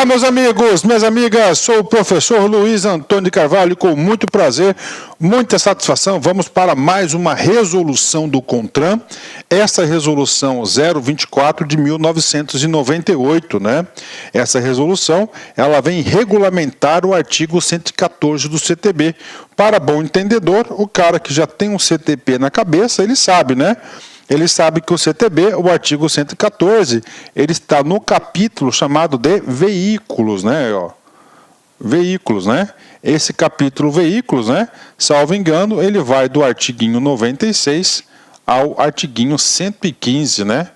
Olá, meus amigos, minhas amigas, sou o professor Luiz Antônio de Carvalho e com muito prazer, muita satisfação, vamos para mais uma resolução do CONTRAN, essa resolução 024 de 1998, né? Essa resolução, ela vem regulamentar o artigo 114 do CTB. Para bom entendedor, o cara que já tem um CTP na cabeça, ele sabe, né? Ele sabe que o CTB, o artigo 114, ele está no capítulo chamado de veículos, né? Ó, veículos, né? Esse capítulo veículos, né? Salvo engano, ele vai do artiguinho 96 ao artiguinho 115, né?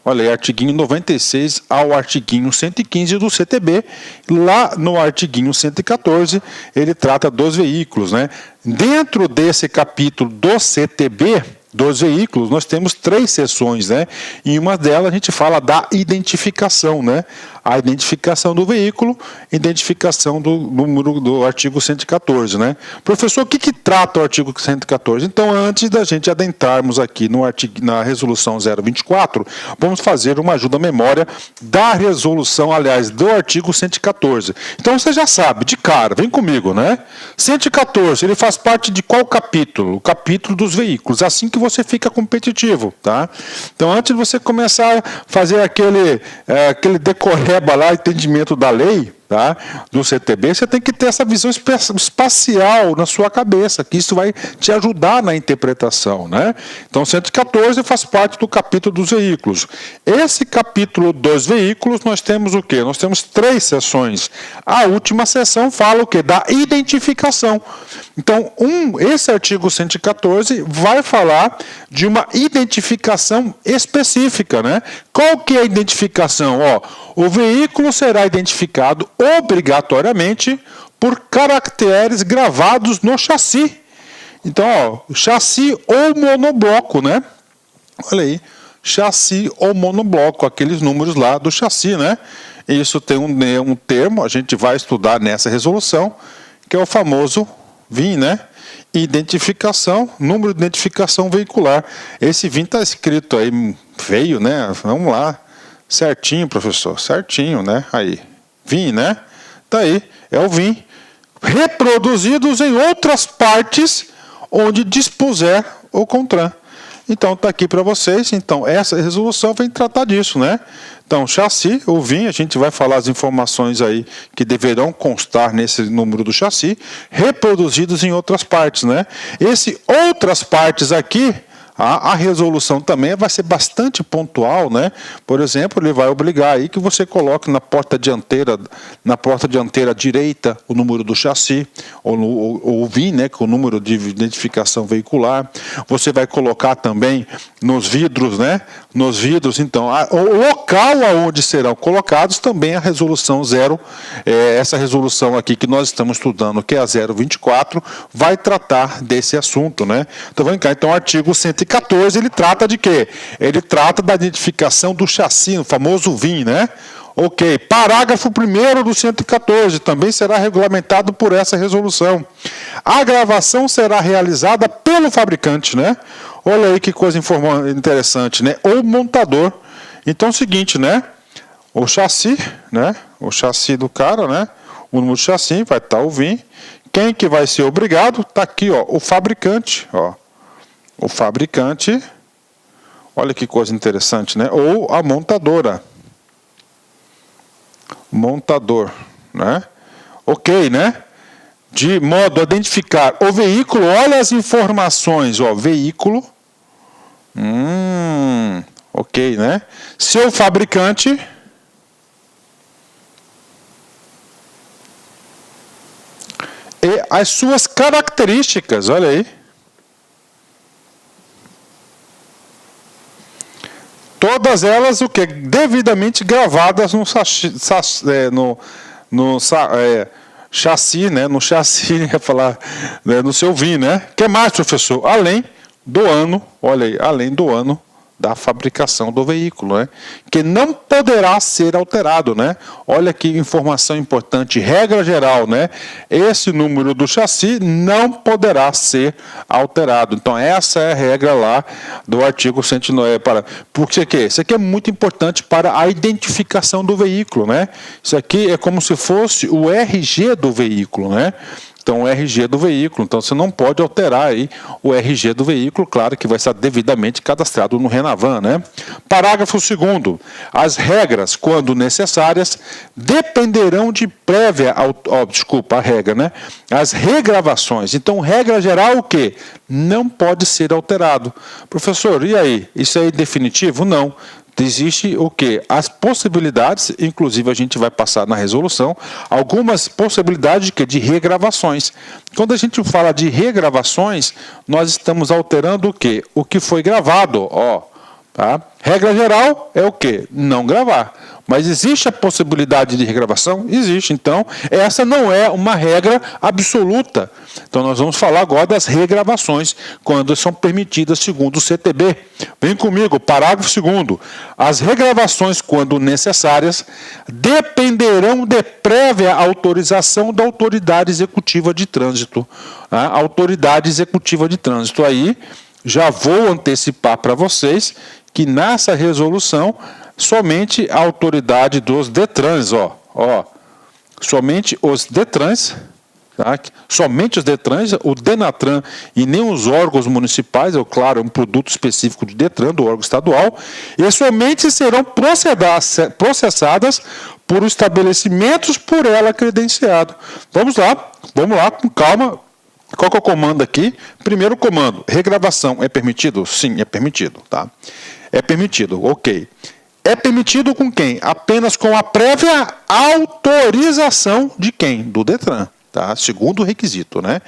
Olha aí, artiguinho 96 ao artiguinho 115 do CTB. Lá no artiguinho 114, ele trata dos veículos, né? Dentro desse capítulo do CTB, dos veículos, nós temos 3 seções, né? Em uma delas a gente fala da identificação, né? A identificação do veículo, identificação do número do artigo 114, né? Professor, o que trata o artigo 114? Então, antes da gente adentrarmos aqui no artigo, na resolução 024, vamos fazer uma ajuda à memória da resolução, aliás, do artigo 114. Então, você já sabe, de cara, vem comigo, né? 114, ele faz parte de qual capítulo? O capítulo dos veículos, assim que você fica competitivo, tá? Então, antes de você começar a fazer aquele decorreba lá, entendimento da lei, tá? Do CTB, você tem que ter essa visão espacial na sua cabeça, que isso vai te ajudar na interpretação, né? Então, 114 faz parte do capítulo dos veículos. Esse capítulo dos veículos, nós temos o quê? Nós temos 3 seções. A última seção fala o quê? Da identificação. Então, esse artigo 114 vai falar de uma identificação específica, né? Qual que é a identificação? Ó, o veículo será identificado obrigatoriamente por caracteres gravados no chassi. Então, ó, chassi ou monobloco, né? Olha aí, chassi ou monobloco, aqueles números lá do chassi, né? Isso tem um termo, a gente vai estudar nessa resolução, que é o famoso VIN, né? Identificação, número de identificação veicular. Esse VIN está escrito aí, feio, né? Vamos lá. Certinho, professor, certinho, né? Aí, VIN, né? Tá aí, é o VIN. Reproduzidos em outras partes onde dispuser o CONTRAN. Então, está aqui para vocês. Então, essa resolução vem tratar disso, né? Então, chassi, o VIN, a gente vai falar as informações aí que deverão constar nesse número do chassi, reproduzidos em outras partes, né? Esse outras partes aqui, a resolução também vai ser bastante pontual, né? Por exemplo, ele vai obrigar aí que você coloque na porta dianteira direita o número do chassi, ou o VIN, né? Que é o número de identificação veicular. Você vai colocar também nos vidros, né? Nos vidros, então, o local aonde serão colocados também a resolução essa resolução aqui que nós estamos estudando, que é a 024, vai tratar desse assunto, né? Então, vamos cá. Então, o artigo 114, ele trata de quê? Ele trata da identificação do chassi, o famoso VIN, né? Ok. Parágrafo 1º do 114 também será regulamentado por essa resolução. A gravação será realizada pelo fabricante, né? Olha aí que coisa interessante, né? Ou montador. Então é o seguinte, né? O chassi, né? O chassi do cara, né? O número do chassi vai estar o VIN. Quem que vai ser obrigado? Tá aqui, ó, o fabricante, ó. O fabricante, olha que coisa interessante, né? Ou a montadora. Montador, né? Ok, né? De modo a identificar o veículo, olha as informações, ó, veículo. Ok, né? Seu fabricante. E as suas características, olha aí. Todas elas, o que? Devidamente gravadas no chassi, né? No chassi, ia falar, né? No seu VIN, né? O que mais, professor? Além do ano, olha aí, além do ano da fabricação do veículo, né? Que não poderá ser alterado, né? Olha que informação importante, regra geral, né? Esse número do chassi não poderá ser alterado. Então essa é a regra lá do artigo 109. Porque isso aqui é muito importante para a identificação do veículo, né? Isso aqui é como se fosse o RG do veículo, né? Então, o RG do veículo, então você não pode alterar aí o RG do veículo, claro que vai estar devidamente cadastrado no Renavan, né? Parágrafo 2º. As regras, quando necessárias, dependerão de prévia, a regra, né? As regravações. Então, regra geral, o quê? Não pode ser alterado. Professor, e aí? Isso é definitivo? Não. Existe o quê? As possibilidades, inclusive a gente vai passar na resolução, algumas possibilidades de regravações. Quando a gente fala de regravações, nós estamos alterando o quê? O que foi gravado, ó. Tá? Regra geral é o quê? Não gravar. Mas existe a possibilidade de regravação? Existe. Então, essa não é uma regra absoluta. Então, nós vamos falar agora das regravações, quando são permitidas segundo o CTB. Vem comigo, parágrafo 2º. As regravações, quando necessárias, dependerão de prévia autorização da autoridade executiva de trânsito. A autoridade executiva de trânsito. Aí, já vou antecipar para vocês que nessa resolução, somente a autoridade dos DETRANs, somente os DETRANs, tá? Somente os DETRANs, o DENATRAN e nem os órgãos municipais, claro, é um produto específico do DETRAN, do órgão estadual, e somente serão processadas por estabelecimentos por ela credenciado. Vamos lá, com calma. Qual que é o comando aqui? Primeiro comando, regravação é permitido? Sim, é permitido, tá? É permitido, ok. É permitido com quem? Apenas com a prévia autorização de quem? Do DETRAN, tá? Segundo requisito, né?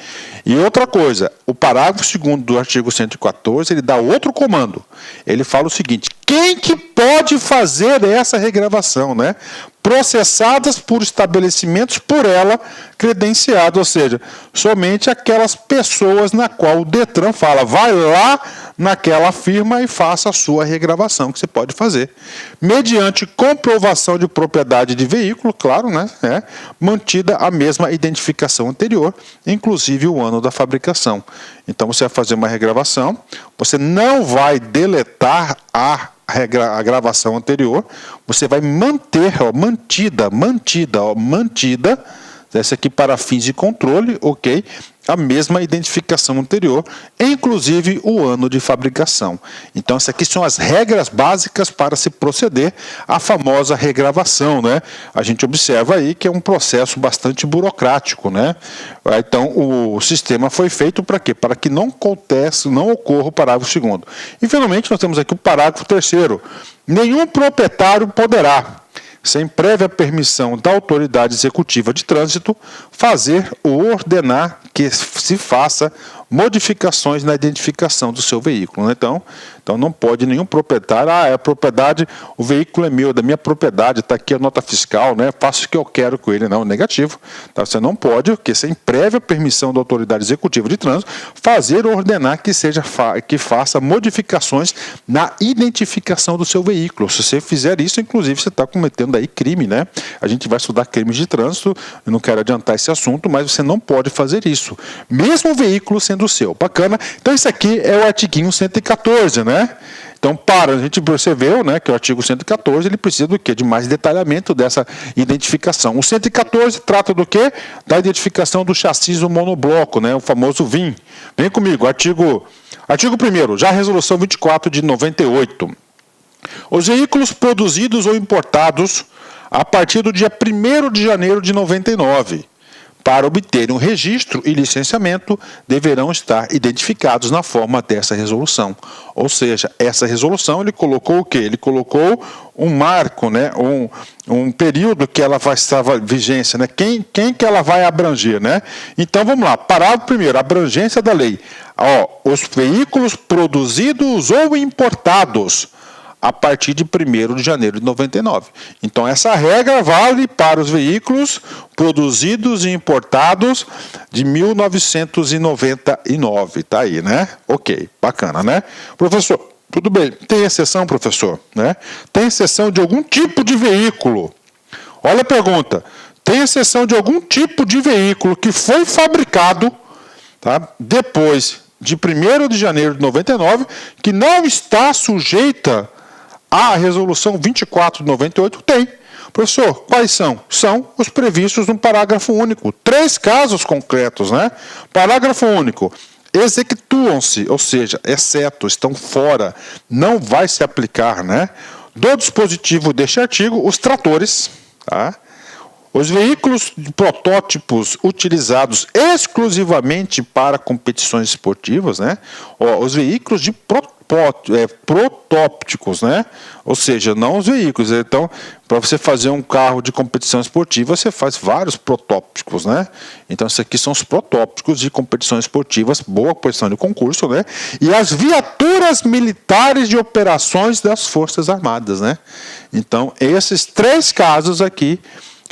E outra coisa, o parágrafo 2º do artigo 114, ele dá outro comando. Ele fala o seguinte, quem que pode fazer essa regravação, né? Processadas por estabelecimentos por ela credenciado, ou seja, somente aquelas pessoas na qual o DETRAN fala, vai lá naquela firma e faça a sua regravação, que você pode fazer. Mediante comprovação de propriedade de veículo, claro, né? Mantida a mesma identificação anterior, inclusive o ano da fabricação. Então você vai fazer uma regravação, você não vai deletar a gravação anterior, você vai manter, mantida, essa aqui para fins de controle, ok? A mesma identificação anterior, inclusive o ano de fabricação. Então, essas aqui são as regras básicas para se proceder à famosa regravação, né? A gente observa aí que é um processo bastante burocrático, né? Então, o sistema foi feito para quê? Para que não ocorra o parágrafo 2º. E, finalmente, nós temos aqui o parágrafo 3º. Nenhum proprietário poderá, sem prévia permissão da autoridade executiva de trânsito, fazer ou ordenar que se faça modificações na identificação do seu veículo, né? Então não pode nenhum proprietário, é propriedade, o veículo é meu, é da minha propriedade, está aqui a nota fiscal, né? Faço o que eu quero com ele, não, negativo. Tá? Você não pode, porque sem prévia permissão da autoridade executiva de trânsito, fazer ou ordenar que faça modificações na identificação do seu veículo. Se você fizer isso, inclusive, você está cometendo aí crime, né? A gente vai estudar crimes de trânsito, eu não quero adiantar esse assunto, mas você não pode fazer isso, mesmo o veículo sendo seu. Bacana? Então, isso aqui é o artiguinho 114, né? Então, a gente percebeu, né, que o artigo 114 ele precisa do quê? De mais detalhamento dessa identificação. O 114 trata do quê? Da identificação do chassi do monobloco, né, o famoso VIN. Vem comigo, artigo 1º, já a resolução 24 de 98. Os veículos produzidos ou importados a partir do dia 1º de janeiro de 99, para obterem um registro e licenciamento, deverão estar identificados na forma dessa resolução. Ou seja, essa resolução, ele colocou o quê? Ele colocou um marco, né? um período que ela vai estar vigência, né? Quem que ela vai abranger, né? Então, vamos lá. Parágrafo 1º, abrangência da lei. Os veículos produzidos ou importados a partir de 1º de janeiro de 99. Então, essa regra vale para os veículos produzidos e importados de 1999. Tá aí, né? Ok, bacana, né? Professor, Tudo bem. Tem exceção, professor? Né? Tem exceção de algum tipo de veículo. Olha a pergunta. Tem exceção de algum tipo de veículo que foi fabricado, tá, depois de 1º de janeiro de 99, que não está sujeita à resolução 24 de 98? Tem. Professor, quais são? São os previstos no parágrafo único. 3 casos concretos, né? Parágrafo único. Executam-se, ou seja, exceto, estão fora, não vai se aplicar, né? Do dispositivo deste artigo, os tratores, tá? Os veículos de protótipos utilizados exclusivamente para competições esportivas, né? Os veículos de protótipos, né? Ou seja, não os veículos. Então, para você fazer um carro de competição esportiva, você faz vários protótipos, né? Então, esses aqui são os protótipos de competições esportivas, boa posição de concurso, né? E as viaturas militares de operações das Forças Armadas, né? Então, esses 3 casos aqui,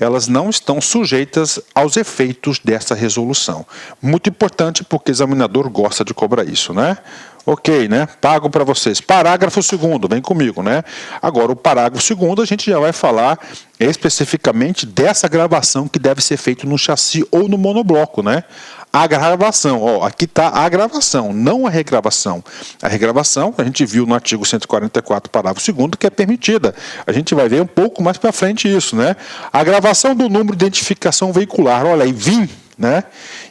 elas não estão sujeitas aos efeitos dessa resolução. Muito importante porque o examinador gosta de cobrar isso, né? Ok, né? Pago para vocês. Parágrafo 2º, vem comigo, né? Agora, o parágrafo 2º, a gente já vai falar especificamente dessa gravação que deve ser feita no chassi ou no monobloco, né? A gravação, ó, aqui está a gravação, não a regravação. A regravação, a gente viu no artigo 144, parágrafo 2º, que é permitida. A gente vai ver um pouco mais para frente isso, né? A gravação do número de identificação veicular, olha aí, VIN, né?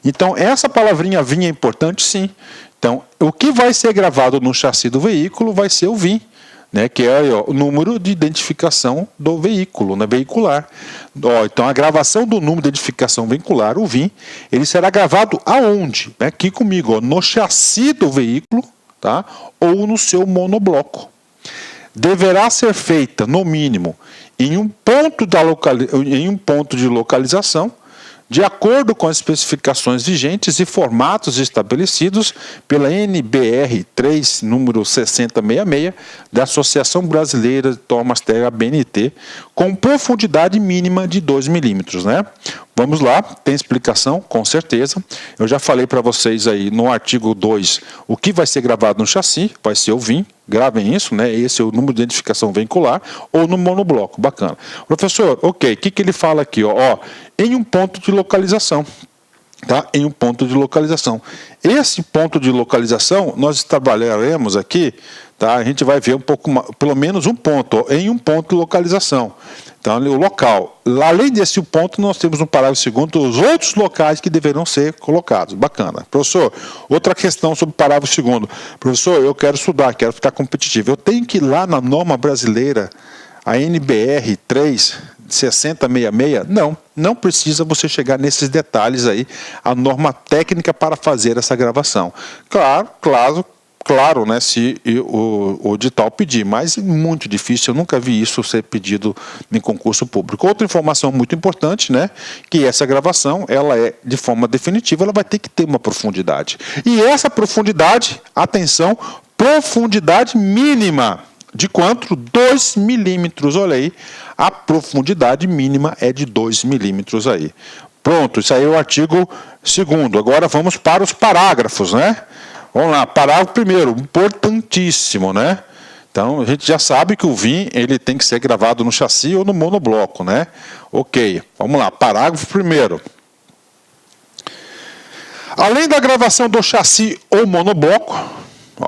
Então, essa palavrinha VIN é importante, sim. Então, o que vai ser gravado no chassi do veículo vai ser o VIN, né, que é o número de identificação do veículo, né, veicular. Então, a gravação do número de identificação veicular, o VIN, ele será gravado aonde? Aqui comigo, no chassi do veículo, tá, ou no seu monobloco. Deverá ser feita, no mínimo, em um ponto de localização, de acordo com as especificações vigentes e formatos estabelecidos pela NBR 3, número 6066, da Associação Brasileira de Tomas Terra, BNT, com profundidade mínima de 2 milímetros, né? Vamos lá, tem explicação, com certeza. Eu já falei para vocês aí no artigo 2 o que vai ser gravado no chassi, vai ser o VIN, gravem isso, né? Esse é o número de identificação veicular, ou no monobloco, bacana. Professor, ok, o que ele fala aqui? Ó, em um ponto de localização. Tá? Em um ponto de localização. Esse ponto de localização, nós trabalharemos aqui, tá? A gente vai ver um pouco, pelo menos um ponto, ó, em um ponto de localização. Então, o local. Além desse ponto, nós temos no parágrafo 2º os outros locais que deverão ser colocados. Bacana. Professor, outra questão sobre o parágrafo 2º. Professor, eu quero estudar, quero ficar competitivo. Eu tenho que ir lá na norma brasileira, a NBR 3, 6066? Não precisa você chegar nesses detalhes aí, a norma técnica para fazer essa gravação. Claro, né, se o edital pedir, mas é muito difícil, eu nunca vi isso ser pedido em concurso público. Outra informação muito importante, né, que essa gravação, ela é de forma definitiva, ela vai ter que ter uma profundidade. E essa profundidade, atenção, profundidade mínima. De quanto? 2 milímetros, olha aí, a profundidade mínima é de 2 milímetros aí. Pronto, isso aí é o artigo 2º. Agora vamos para os parágrafos, né? Vamos lá, parágrafo 1º, importantíssimo, né? Então, a gente já sabe que o VIN, ele tem que ser gravado no chassi ou no monobloco, né? Ok, vamos lá, parágrafo 1º. Além da gravação do chassi ou monobloco,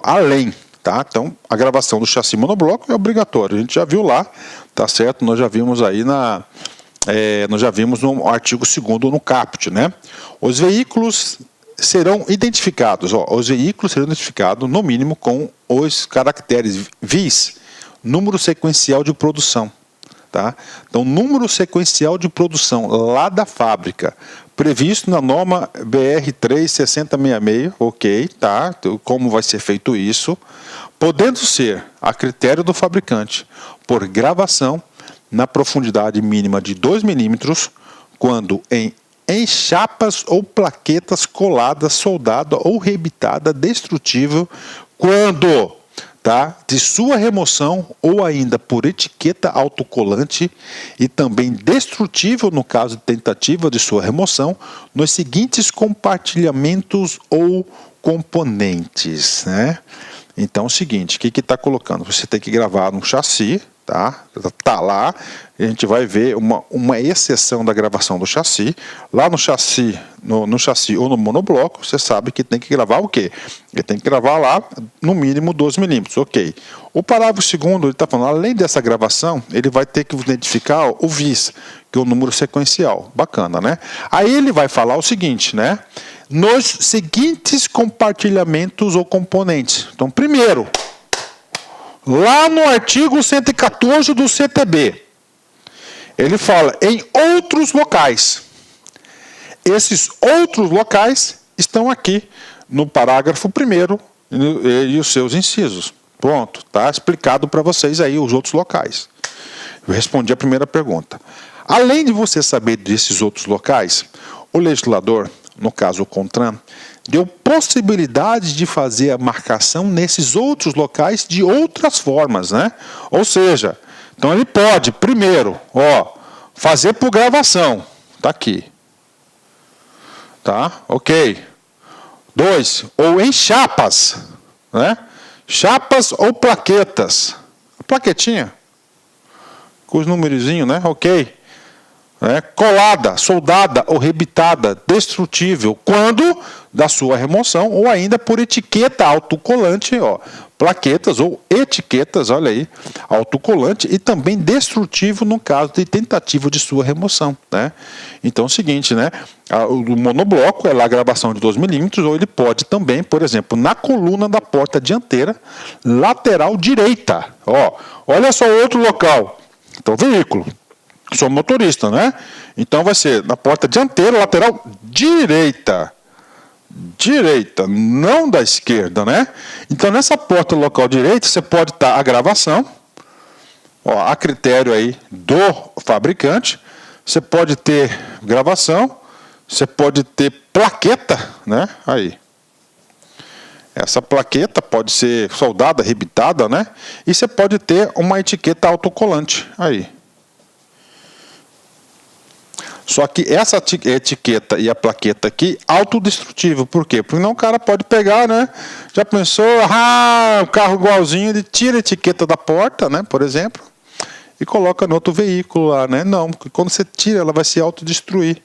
além, tá? Então, a gravação do chassi monobloco é obrigatória. A gente já viu lá, tá certo? Nós já vimos aí nós já vimos no artigo 2º no caput, né? Os veículos serão identificados, os veículos serão identificados no mínimo com os caracteres VIS, número sequencial de produção, tá? Então, número sequencial de produção lá da fábrica, previsto na norma BR 3 6066, ok, tá? Então, como vai ser feito isso? Podendo ser, a critério do fabricante, por gravação na profundidade mínima de 2 milímetros, quando em chapas ou plaquetas coladas, soldada ou rebitada destrutível, quando, tá, de sua remoção ou ainda por etiqueta autocolante e também destrutível no caso de tentativa de sua remoção, nos seguintes compartilhamentos ou componentes, né? Então é o seguinte, o que está colocando? Você tem que gravar no chassi, tá? Tá lá, a gente vai ver uma exceção da gravação do chassi. Lá no chassi, no chassi ou no monobloco, você sabe que tem que gravar o quê? Ele tem que gravar lá no mínimo 12 milímetros, ok. O parágrafo segundo, ele está falando, além dessa gravação, ele vai ter que identificar o VIS, que é o número sequencial. Bacana, né? Aí ele vai falar o seguinte, né? Nos seguintes compartilhamentos ou componentes. Então, primeiro, lá no artigo 114 do CTB, ele fala em outros locais. Esses outros locais estão aqui no parágrafo 1º e os seus incisos. Pronto, tá explicado para vocês aí os outros locais. Eu respondi a primeira pergunta. Além de você saber desses outros locais, o legislador, no caso o CONTRAN, deu possibilidade de fazer a marcação nesses outros locais de outras formas, né? Ou seja, então ele pode, primeiro, fazer por gravação, tá aqui, tá? Ok. 2, ou em chapas, né? Chapas ou plaquetas, plaquetinha, com os numerozinhos, né? Ok. Colada, soldada ou rebitada, destrutível, quando da sua remoção ou ainda por etiqueta autocolante, plaquetas ou etiquetas, olha aí, autocolante e também destrutivo no caso de tentativa de sua remoção, né? Então é o seguinte, né? O monobloco é lá a gravação de 12 milímetros ou ele pode também, por exemplo, na coluna da porta dianteira, lateral direita, olha só outro local, então veículo. Sou motorista, né? Então vai ser na porta dianteira, lateral direita. Direita, não da esquerda, né? Então nessa porta local direita você pode estar a gravação, a critério aí do fabricante. Você pode ter gravação, você pode ter plaqueta, né? Aí. Essa plaqueta pode ser soldada, rebitada, né? E você pode ter uma etiqueta autocolante, aí. Só que essa etiqueta e a plaqueta aqui, autodestrutível. Por quê? Porque não o cara pode pegar, né? Já pensou, o carro igualzinho, ele tira a etiqueta da porta, né? Por exemplo, e coloca no outro veículo lá, né? Não, porque quando você tira, ela vai se autodestruir.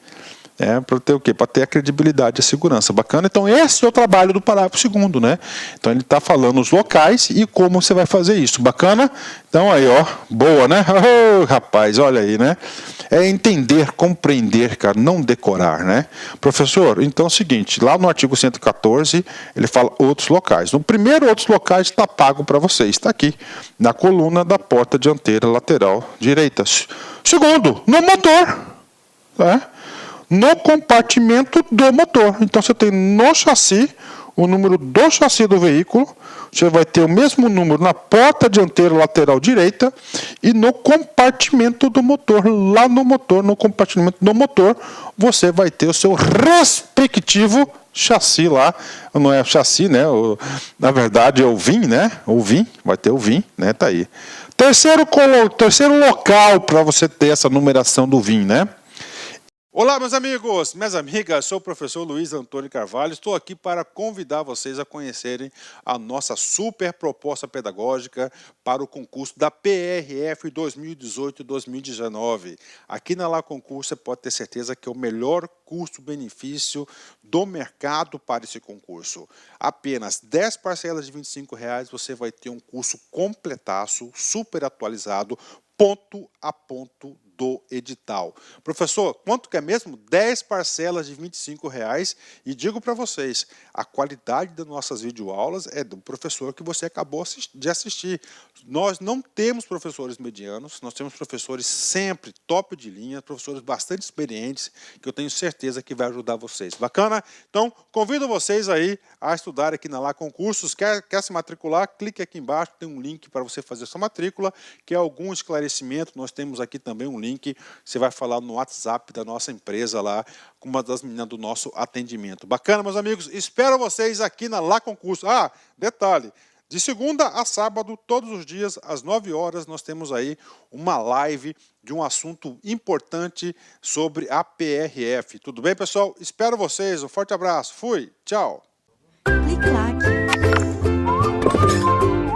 Para ter o quê? Para ter a credibilidade e a segurança. Bacana? Então, esse é o trabalho do parágrafo segundo, né? Então, ele está falando os locais e como você vai fazer isso. Bacana? Então, aí, boa, né? Rapaz, olha aí, né? É entender, compreender, cara, não decorar, né? Professor, então é o seguinte, lá no artigo 114, ele fala outros locais. No primeiro, outros locais está pago para vocês, está aqui, na coluna da porta dianteira lateral direita. Segundo, no motor, né? No compartimento do motor. Então você tem no chassi, o número do chassi do veículo, você vai ter o mesmo número na porta dianteira lateral direita e no compartimento do motor, lá no motor, no compartimento do motor, você vai ter o seu respectivo chassi lá, não é chassi, né? Na verdade é o VIN, né? O VIN, vai ter o VIN, né? Tá aí. Terceiro local para você ter essa numeração do VIN, né? Olá, meus amigos, minhas amigas, sou o professor Luiz Antônio Carvalho, estou aqui para convidar vocês a conhecerem a nossa super proposta pedagógica para o concurso da PRF 2018-2019. Aqui na La Concurso você pode ter certeza que é o melhor custo-benefício do mercado para esse concurso. Apenas 10 parcelas de R$ 25,00 você vai ter um curso completaço, super atualizado, ponto a ponto do edital. Professor, quanto que é mesmo? 10 parcelas de R$ 25,00 e digo para vocês, a qualidade das nossas videoaulas é do professor que você acabou de assistir. Nós não temos professores medianos, nós temos professores sempre top de linha, professores bastante experientes, que eu tenho certeza que vai ajudar vocês. Bacana? Então, convido vocês aí a estudar aqui na La Concursos. Quer se matricular? Clique aqui embaixo, tem um link para você fazer sua matrícula, que é algum esclarecimento. Nós temos aqui também um link, você vai falar no WhatsApp da nossa empresa lá, com uma das meninas do nosso atendimento. Bacana, meus amigos? Espero vocês aqui na La Concurso. Detalhe, de segunda a sábado, todos os dias, às 9 horas, nós temos aí uma live de um assunto importante sobre a PRF. Tudo bem, pessoal? Espero vocês, um forte abraço. Fui, tchau! Clique like. sempre.